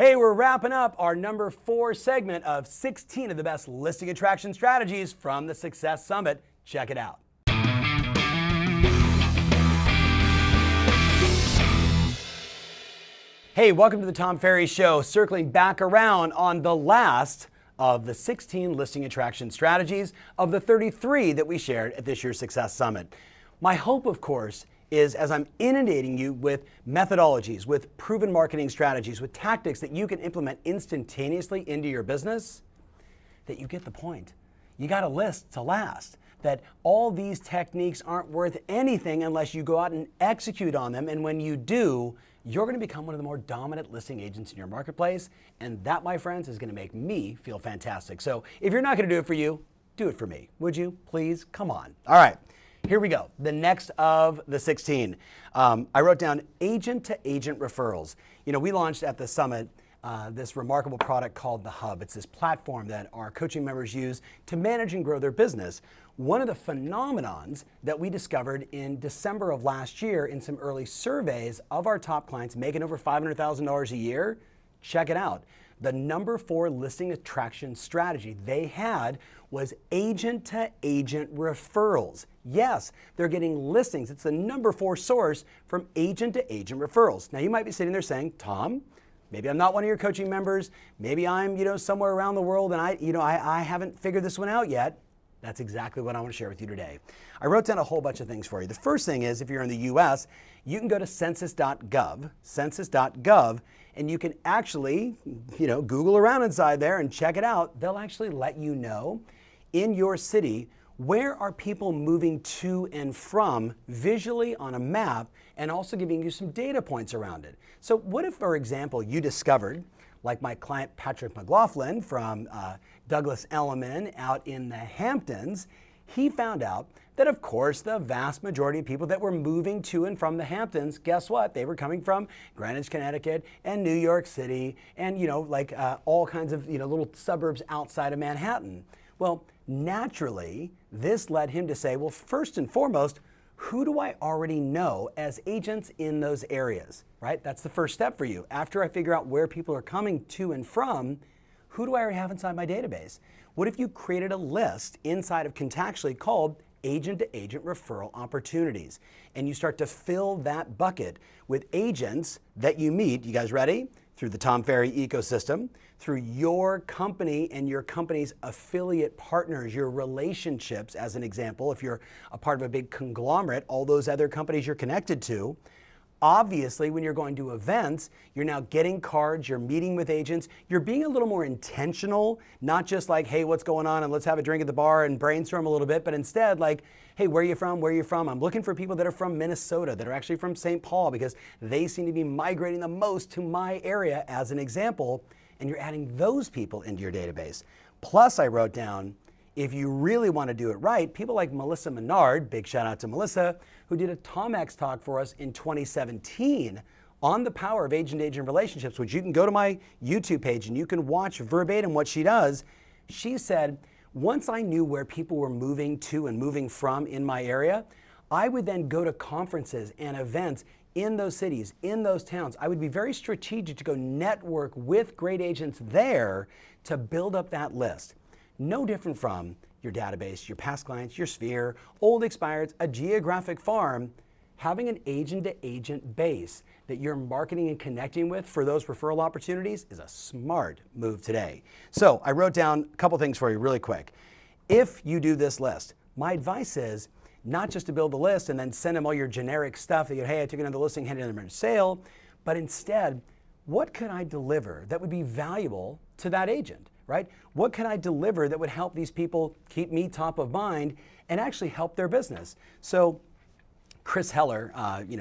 Hey, we're wrapping up our number 4 segment of 16 of the best listing attraction strategies from the Success Summit. Check it out. Hey, welcome to the Tom Ferry Show, circling back around on the last of the 16 listing attraction strategies of the 33 that we shared at this year's Success Summit. My hope, of course, is as I'm inundating you with methodologies, with proven marketing strategies, with tactics that you can implement instantaneously into your business, that you get the point. You got a list to last. That all these techniques aren't worth anything unless you go out and execute on them. And when you do, you're going to become one of the more dominant listing agents in your marketplace. And that, my friends, is going to make me feel fantastic. So if you're not going to do it for you, do it for me. Would you? Please? Come on. All right. Here we go. The next of the 16. I wrote down agent-to-agent referrals. You know, we launched at the summit this remarkable product called The Hub. It's this platform that our coaching members use to manage and grow their business. One of the phenomenons that we discovered in December of last year in some early surveys of our top clients making over $500,000 a year, check it out. The number 4 listing attraction strategy they had was agent-to-agent referrals. Yes, they're getting listings. It's the number 4 source from agent-to-agent referrals. Now you might be sitting there saying, Tom, maybe I'm not one of your coaching members. Maybe I'm, somewhere around the world and I haven't figured this one out yet. That's exactly what I want to share with you today. I wrote down a whole bunch of things for you. The first thing is, if you're in the US, you can go to census.gov, and you can actually, Google around inside there and check it out. They'll actually let you know in your city, where are people moving to and from visually on a map, and also giving you some data points around it. So what if, for example, you discovered, like my client Patrick McLaughlin from Douglas Elliman out in the Hamptons, he found out that, of course, the vast majority of people that were moving to and from the Hamptons, guess what? They were coming from Greenwich, Connecticut and New York City and, all kinds of, little suburbs outside of Manhattan. Well, naturally, this led him to say, well, first and foremost, who do I already know as agents in those areas, right? That's the first step for you. After I figure out where people are coming to and from, who do I already have inside my database? What if you created a list inside of Contactually called agent-to-agent referral opportunities, and you start to fill that bucket with agents that you meet, you guys ready? Through the Tom Ferry ecosystem, through your company and your company's affiliate partners, your relationships, as an example, if you're a part of a big conglomerate, all those other companies you're connected to. Obviously, when you're going to events, you're now getting cards, you're meeting with agents, you're being a little more intentional, not just like, hey, what's going on and let's have a drink at the bar and brainstorm a little bit, but instead like, hey, where are you from? Where are you from? I'm looking for people that are from Minnesota, that are actually from St. Paul, because they seem to be migrating the most to my area, as an example, and you're adding those people into your database. Plus, I wrote down, if you really want to do it right, people like Melissa Menard, big shout out to Melissa, who did a TomX talk for us in 2017 on the power of agent-to-agent relationships, which you can go to my YouTube page and you can watch verbatim what she does. She said, once I knew where people were moving to and moving from in my area, I would then go to conferences and events in those cities, in those towns. I would be very strategic to go network with great agents there to build up that list. No different from your database, your past clients, your sphere, old expireds, a geographic farm. Having an agent-to-agent base that you're marketing and connecting with for those referral opportunities is a smart move today. So I wrote down a couple things for you really quick. If you do this list, my advice is not just to build the list and then send them all your generic stuff that hey, I took another listing, handed them a sale, but instead, what could I deliver that would be valuable to that agent? Right? What can I deliver that would help these people keep me top of mind and actually help their business? So Chris Heller,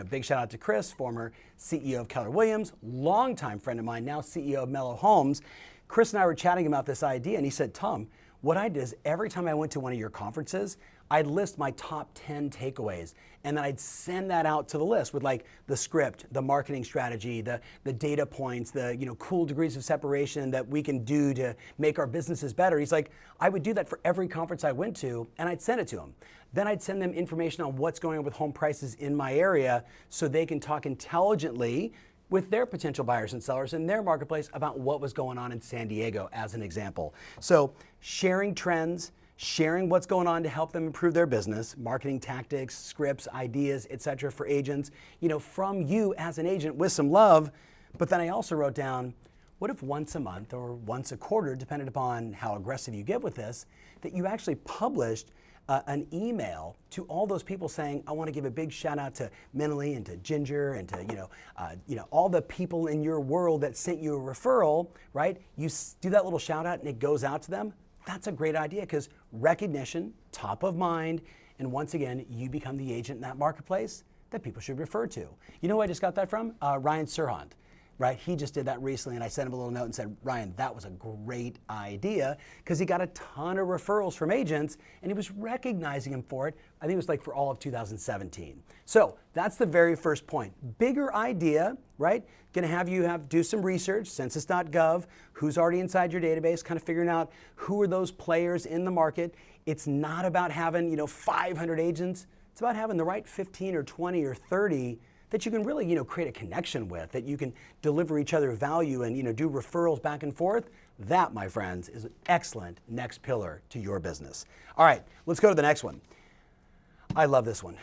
big shout out to Chris, former CEO of Keller Williams, longtime friend of mine, now CEO of Mellow Homes. Chris and I were chatting about this idea, and he said, Tom, what I did is every time I went to one of your conferences, I'd list my top 10 takeaways, and then I'd send that out to the list with like the script, the marketing strategy, the data points, the cool degrees of separation that we can do to make our businesses better. He's like, I would do that for every conference I went to, and I'd send it to him. Then I'd send them information on what's going on with home prices in my area so they can talk intelligently with their potential buyers and sellers in their marketplace about what was going on in San Diego as an example. So sharing trends, sharing what's going on to help them improve their business, marketing tactics, scripts, ideas, etc. for agents, from you as an agent with some love. But then I also wrote down, what if once a month or once a quarter, depending upon how aggressive you get with this, that you actually published an email to all those people saying, I want to give a big shout out to Mentally and to Ginger and to all the people in your world that sent you a referral, right? You do that little shout out and it goes out to them. That's a great idea because recognition, top of mind, and once again, you become the agent in that marketplace that people should refer to. You know who I just got that from? Ryan Serhant. Right? He just did that recently and I sent him a little note and said, Ryan, that was a great idea because he got a ton of referrals from agents and he was recognizing him for it. I think it was like for all of 2017. So that's the very first point. Bigger idea, right? Going to have you do some research, census.gov, who's already inside your database, kind of figuring out who are those players in the market. It's not about having, 500 agents. It's about having the right 15 or 20 or 30 that you can really, create a connection with, that you can deliver each other value and, do referrals back and forth. That, my friends, is an excellent next pillar to your business. All right, let's go to the next one. I love this one.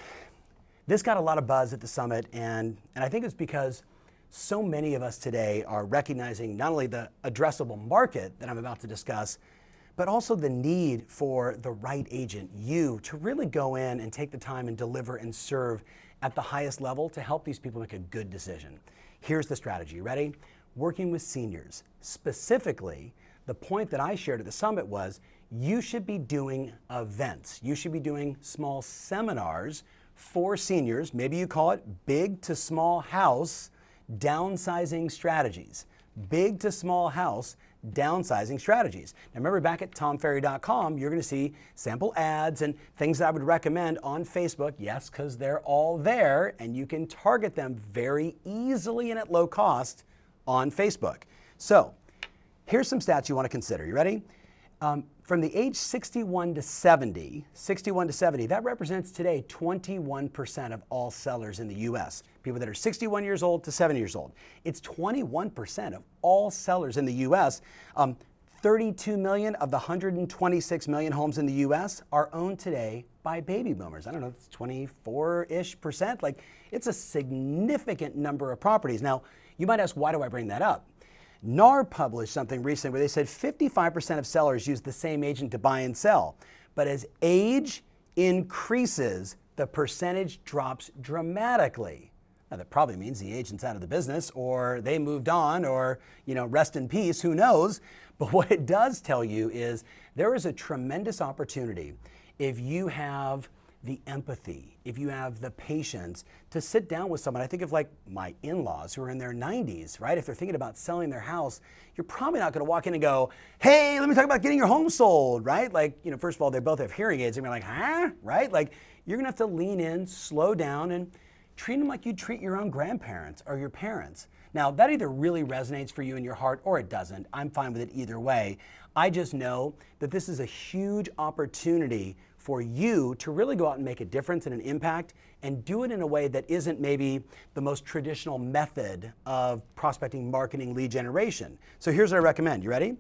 This got a lot of buzz at the summit, and I think it's because so many of us today are recognizing not only the addressable market that I'm about to discuss, but also the need for the right agent, you, to really go in and take the time and deliver and serve at the highest level to help these people make a good decision. Here's the strategy. Ready? Working with seniors. Specifically, the point that I shared at the summit was you should be doing events. You should be doing small seminars for seniors. Maybe you call it big to small house downsizing strategies. Big to small house downsizing strategies. Now remember, back at tomferry.com, you're going to see sample ads and things that I would recommend on Facebook. Yes, because they're all there and you can target them very easily and at low cost on Facebook. So here's some stats you want to consider. You ready? From the age 61 to 70, that represents today 21% of all sellers in the US. People that are 61 years old to 70 years old. It's 21% of all sellers in the US. 32 million of the 126 million homes in the US are owned today by baby boomers. I don't know, it's 24-ish%. Like, it's a significant number of properties. Now, you might ask, why do I bring that up? NAR published something recently where they said 55% of sellers use the same agent to buy and sell. But as age increases, the percentage drops dramatically. Now that probably means the agent's out of the business or they moved on or, rest in peace, who knows? But what it does tell you is there is a tremendous opportunity if you have the empathy, if you have the patience to sit down with someone. I think of like my in-laws who are in their 90s, right? If they're thinking about selling their house, you're probably not going to walk in and go, hey, let me talk about getting your home sold, right? Like, first of all, they both have hearing aids and you're like, huh? Right? Like, you're going to have to lean in, slow down, and treat them like you'd treat your own grandparents or your parents. Now, that either really resonates for you in your heart or it doesn't. I'm fine with it either way. I just know that this is a huge opportunity for you to really go out and make a difference and an impact and do it in a way that isn't maybe the most traditional method of prospecting, marketing, lead generation. So here's what I recommend. You ready?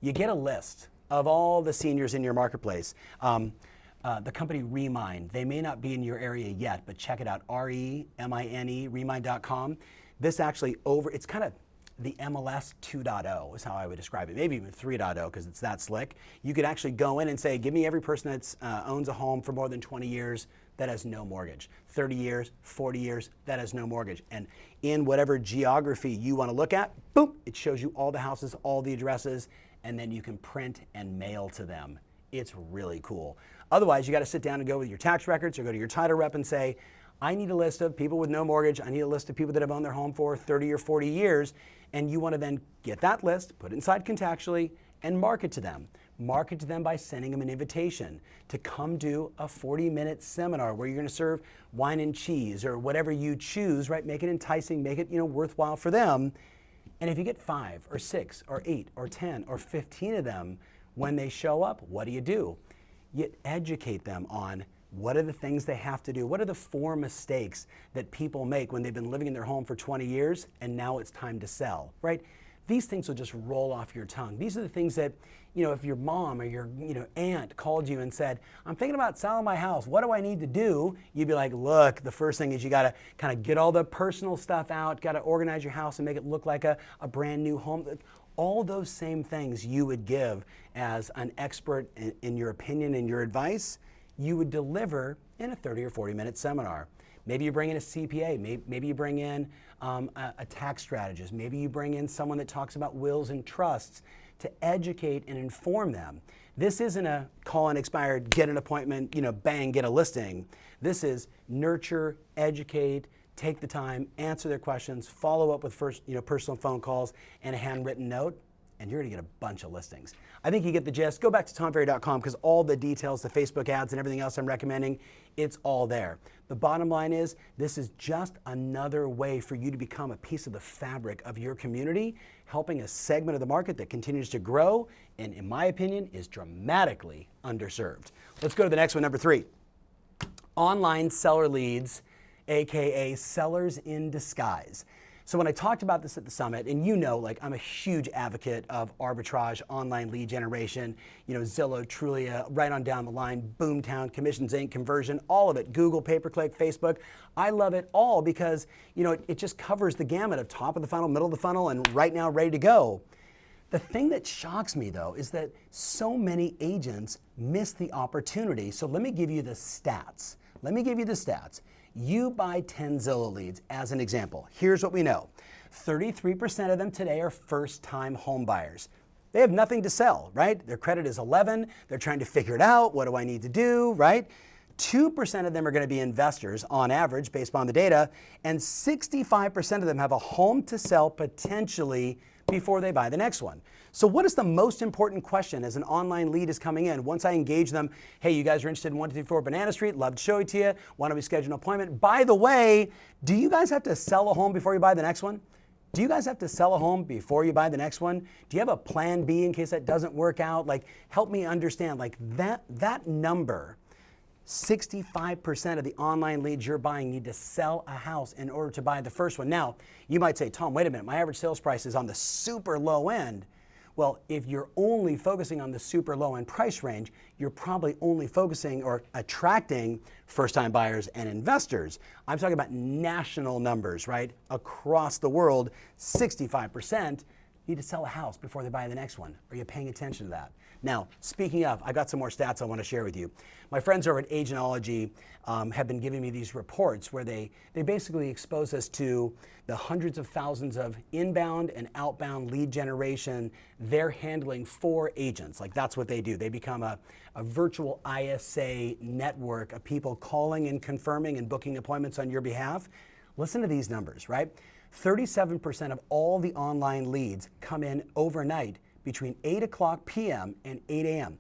You get a list of all the seniors in your marketplace. The company Remind, they may not be in your area yet, but check it out, R-E-M-I-N-E, remind.com. This actually it's kind of the MLS 2.0 is how I would describe it, maybe even 3.0 because it's that slick. You could actually go in and say, give me every person that owns a home for more than 20 years that has no mortgage, 30 years, 40 years, that has no mortgage. And in whatever geography you want to look at, boom, it shows you all the houses, all the addresses, and then you can print and mail to them. It's really cool. Otherwise, you got to sit down and go with your tax records or go to your title rep and say, I need a list of people with no mortgage. I need a list of people that have owned their home for 30 or 40 years. And you want to then get that list, put it inside Contactually, and market to them. Market to them by sending them an invitation to come do a 40-minute seminar where you're going to serve wine and cheese or whatever you choose, right? Make it enticing, make it worthwhile for them. And if you get 5 or 6 or 8 or 10 or 15 of them, when they show up, what do? You educate them on What are the things they have to do? What are the 4 mistakes that people make when they've been living in their home for 20 years and now it's time to sell, right? These things will just roll off your tongue. These are the things that, if your mom or your, aunt called you and said, I'm thinking about selling my house. What do I need to do? You'd be like, look, the first thing is you got to kind of get all the personal stuff out, got to organize your house and make it look like a brand new home. All those same things you would give as an expert in your opinion and your advice, you would deliver in a 30 or 40-minute seminar. Maybe you bring in a CPA, maybe you bring in a tax strategist, maybe you bring in someone that talks about wills and trusts to educate and inform them. This isn't a call and expired, get an appointment, bang, get a listing. This is nurture, educate, take the time, answer their questions, follow up with personal phone calls and a handwritten note, and you're gonna get a bunch of listings. I think you get the gist. Go back to tomferry.com because all the details, the Facebook ads and everything else I'm recommending, it's all there. The bottom line is this is just another way for you to become a piece of the fabric of your community, helping a segment of the market that continues to grow and, in my opinion, is dramatically underserved. Let's go to the next one, number 3. Online seller leads, AKA sellers in disguise. So when I talked about this at the summit, and I'm a huge advocate of arbitrage, online lead generation, Zillow, Trulia, right on down the line, Boomtown, Commissions Inc., conversion, all of it, Google, pay-per-click, Facebook. I love it all because, it just covers the gamut of top of the funnel, middle of the funnel, and right now ready to go. The thing that shocks me though is that so many agents miss the opportunity. So let me give you the stats. You buy 10 Zillow leads as an example. Here's what we know. 33% of them today are first-time home buyers. They have nothing to sell, right? Their credit is 11. They're trying to figure it out. What do I need to do, right? 2% of them are going to be investors on average based upon the data, and 65% of them have a home to sell potentially before they buy the next one. So what is the most important question as an online lead is coming in? Once I engage them, hey, you guys are interested in 1234 Banana Street, love to show it to you. Why don't we schedule an appointment? By the way, do you guys have to sell a home before you buy the next one? Do you guys have to sell a home before you buy the next one? Do you have a plan B in case that doesn't work out? Help me understand, that number, 65% of the online leads you're buying need to sell a house in order to buy the first one. Now, you might say, Tom, wait a minute, my average sales price is on the super low end. Well, if you're only focusing on the super low end price range, you're probably only focusing or attracting first-time buyers and investors. I'm talking about national numbers, right? Across the world, 65% need to sell a house before they buy the next one. Are you paying attention to that? Now, speaking of, I got some more stats I want to share with you. My friends over at Agentology have been giving me these reports where they basically expose us to the hundreds of thousands of inbound and outbound lead generation they're handling for agents. That's what they do. They become a virtual ISA network of people calling and confirming and booking appointments on your behalf. Listen to these numbers, right? 37% of all the online leads come in overnight between 8 o'clock p.m. and 8 a.m.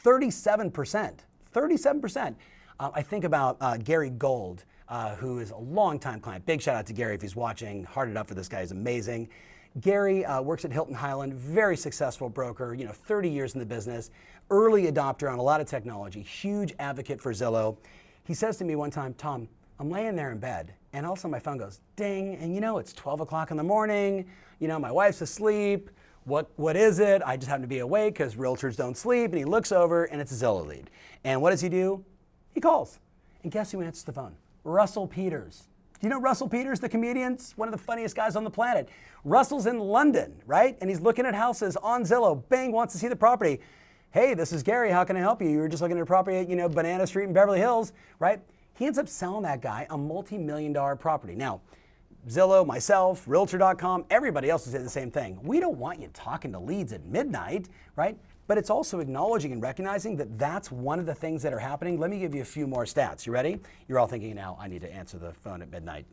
37%. I think about Gary Gold, who is a longtime client. Big shout out to Gary if he's watching. Heart it up for this guy. He's amazing. Gary works at Hilton Highland, very successful broker, 30 years in the business, early adopter on a lot of technology, huge advocate for Zillow. He says to me one time, Tom, I'm laying there in bed and all of a sudden my phone goes ding, and it's 12 o'clock in the morning, my wife's asleep. What is it? I just happen to be awake because realtors don't sleep. And he looks over and it's a Zillow lead. And what does he do? He calls. And guess who answers the phone? Russell Peters. Do you know Russell Peters, the comedian? One of the funniest guys on the planet. Russell's in London, right? And he's looking at houses on Zillow. Bang, wants to see the property. Hey, this is Gary. How can I help you? You were just looking at a property at, Banana Street in Beverly Hills, right? He ends up selling that guy a multi-million-dollar property. Now, Zillow, myself, Realtor.com, everybody else is saying the same thing. We don't want you talking to leads at midnight, right? But it's also acknowledging and recognizing that that's one of the things that are happening. Let me give you a few more stats. You ready? You're all thinking now, I need to answer the phone at midnight.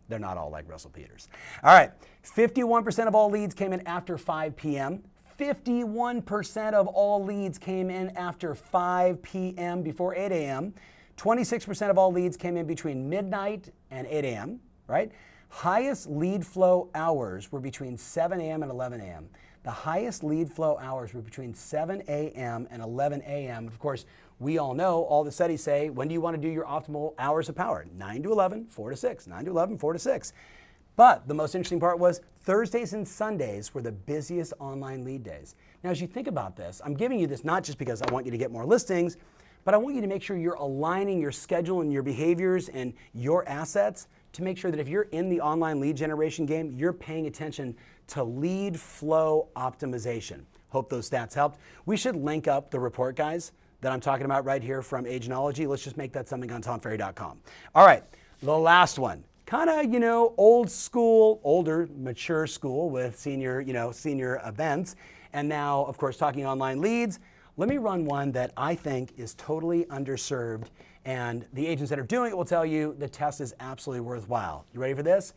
They're not all like Russell Peters. All right, 51% of all leads came in after 5 p.m. 51% of all leads came in after 5 p.m. before 8 a.m. 26% of all leads came in between midnight and 8 a.m., right? Highest lead flow hours were between 7 a.m. and 11 a.m. The highest lead flow hours were between 7 a.m. and 11 a.m. Of course, we all know, all the studies say, when do you want to do your optimal hours of power? 9 to 11, 4 to 6, 9 to 11, 4 to 6. But the most interesting part was Thursdays and Sundays were the busiest online lead days. Now, as you think about this, I'm giving you this not just because I want you to get more listings, but I want you to make sure you're aligning your schedule and your behaviors and your assets to make sure that if you're in the online lead generation game, you're paying attention to lead flow optimization. Hope those stats helped. We should link up the report, guys, that I'm talking about right here from Agentology. Let's just make that something on tomferry.com. All right, the last one. Kind of, old school, older, mature school with senior events. And now, of course, talking online leads. Let me run one that I think is totally underserved, and the agents that are doing it will tell you the test is absolutely worthwhile. You ready for this?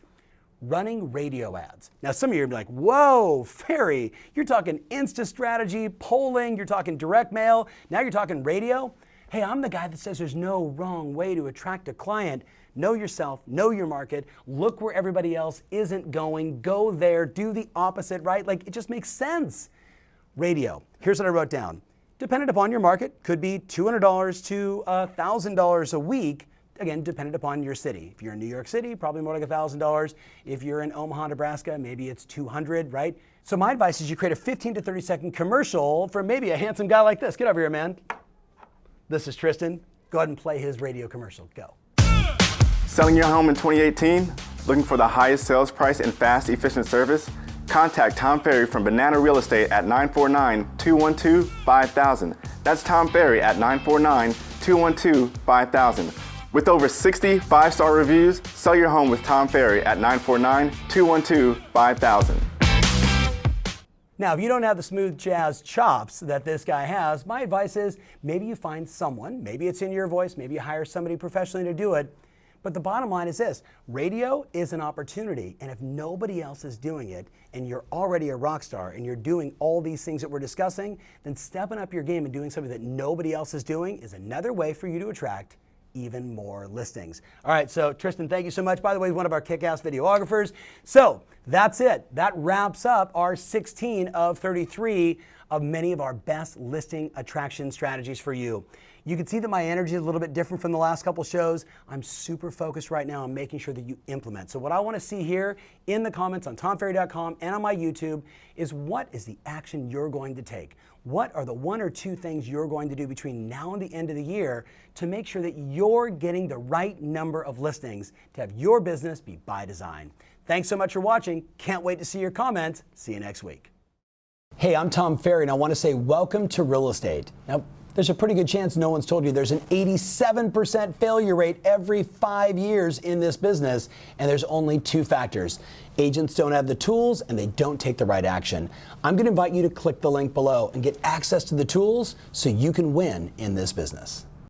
Running radio ads. Now, some of you are like, whoa, Ferry, you're talking Insta strategy, polling, you're talking direct mail, now you're talking radio. Hey, I'm the guy that says there's no wrong way to attract a client. Know yourself, know your market, look where everybody else isn't going, go there, do the opposite, right? Like, it just makes sense. Radio, here's what I wrote down. Dependent upon your market, could be $200 to $1,000 a week, again, dependent upon your city. If you're in New York City, probably more like $1,000. If you're in Omaha, Nebraska, maybe it's $200, right? So my advice is you create a 15 to 30 second commercial for maybe a handsome guy like this. Get over here, man. This is Tristan. Go ahead and play his radio commercial. Go. Selling your home in 2018? Looking for the highest sales price and fast, efficient service? Contact Tom Ferry from Banana Real Estate at 949-212-5000. That's Tom Ferry at 949-212-5000. With over 60 5-star reviews, sell your home with Tom Ferry at 949-212-5000. Now, if you don't have the smooth jazz chops that this guy has, my advice is maybe you find someone, maybe it's in your voice, maybe you hire somebody professionally to do it. But the bottom line is this, radio is an opportunity, and if nobody else is doing it, and you're already a rock star, and you're doing all these things that we're discussing, then stepping up your game and doing something that nobody else is doing is another way for you to attract even more listings. All right, so Tristan, thank you so much. By the way, he's one of our kick-ass videographers. So that's it. That wraps up our 16 of 33 of many of our best listing attraction strategies for you. You can see that my energy is a little bit different from the last couple shows. I'm super focused right now on making sure that you implement. So what I want to see here in the comments on tomferry.com and on my YouTube is what is the action you're going to take? What are the 1 or 2 things you're going to do between now and the end of the year to make sure that you're getting the right number of listings to have your business be by design? Thanks so much for watching. Can't wait to see your comments. See you next week. Hey, I'm Tom Ferry, and I want to say welcome to real estate. Now, there's a pretty good chance no one's told you there's an 87% failure rate every 5 years in this business, and there's only 2 factors. Agents don't have the tools and they don't take the right action. I'm going to invite you to click the link below and get access to the tools so you can win in this business.